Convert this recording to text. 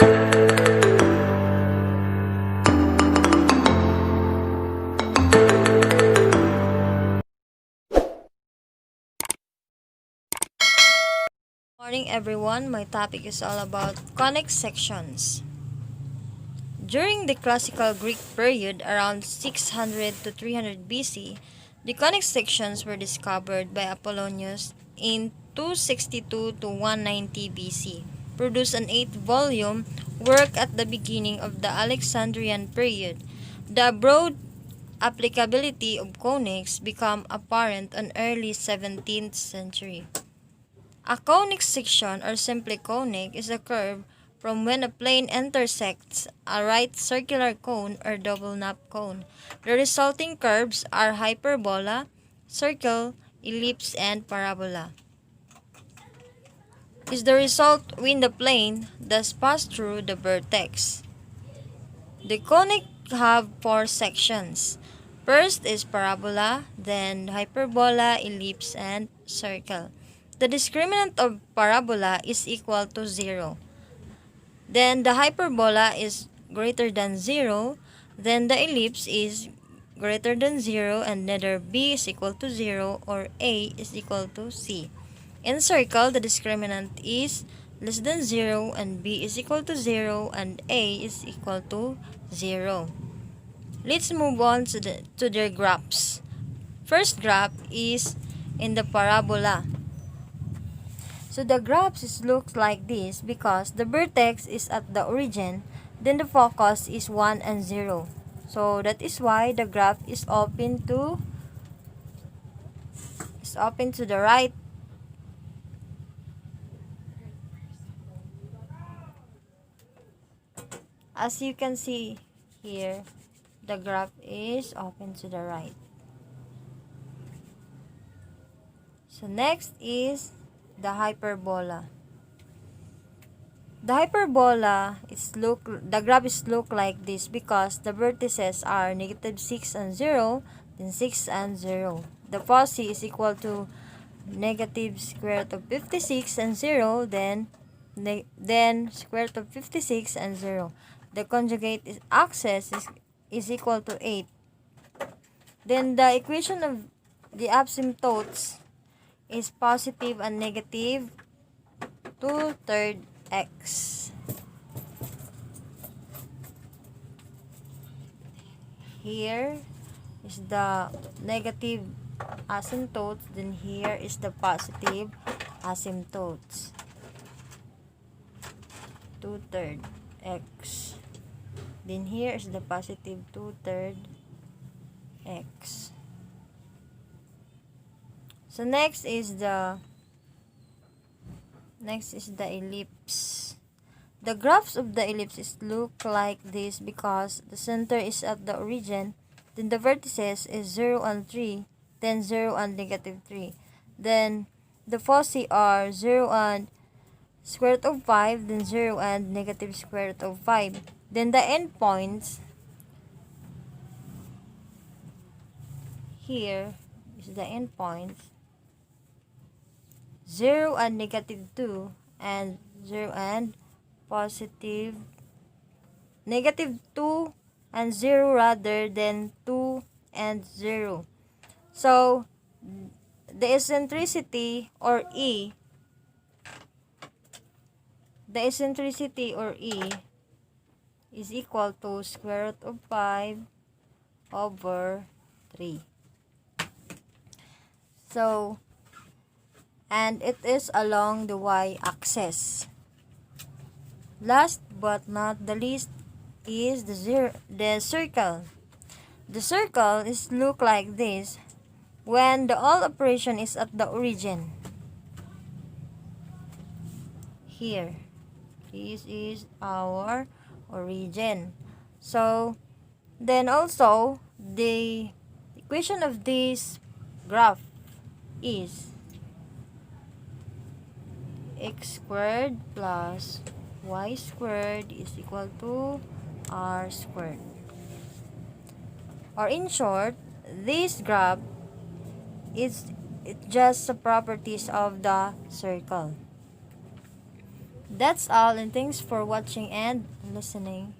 Morning everyone, my topic is all about conic sections. During the classical Greek period around 600 to 300 BC, the conic sections were discovered by Apollonius in 262 to 190 BC, produced an 8-volume work at the beginning of the Alexandrian period. The broad applicability of conics became apparent in early 17th century. A conic section, or simply conic, is a curve from when a plane intersects a right circular cone or double knot cone. The resulting curves are hyperbola, circle, ellipse, and parabola. Is the result when the plane does pass through the vertex. The conic have 4 sections. First is parabola, then hyperbola, ellipse, and circle. The discriminant of parabola is equal to 0. Then the hyperbola is greater than 0. Then the ellipse is greater than 0 and neither b is equal to 0 or a is equal to c. In circle, the discriminant is less than 0 and b is equal to 0 and a is equal to 0. Let's move on to their graphs. First graph is in the parabola. So the graphs looks like this because the vertex is at the origin, then the focus is 1 and 0. So that is why the graph is open to the right. As you can see here, the graph is open to the right. So next is the hyperbola. The graph is look like this because the vertices are -6 and 0, then 6 and 0. The foci is equal to negative square root of 56 and 0, then square root of 56 and 0. The conjugate axis is equal to 8. Then the equation of the asymptotes is positive and negative 2/3 x. Here is the negative asymptotes, then here is the positive asymptotes. 2/3 x. Then here is the positive 2/3 x. So next is the ellipse. The graphs of the ellipse look like this because the center is at the origin, then the vertices is 0 and 3, then 0 and -3. Then the foci are 0 and square root of 5, then 0 and negative square root of 5. Then the endpoints here is the endpoints 0 and -2 and 0 and positive -2 and 0 rather than 2 and 0. So the eccentricity or E is equal to square root of 5 over 3. So, and it is along the y-axis. Last but not the least is the circle. The circle look like this when the all operation is at the origin. Here, this is our origin. So, then also the equation of this graph is x squared plus y squared is equal to r squared. Or in short, this graph is just the properties of the circle. That's all, and thanks for watching and listening.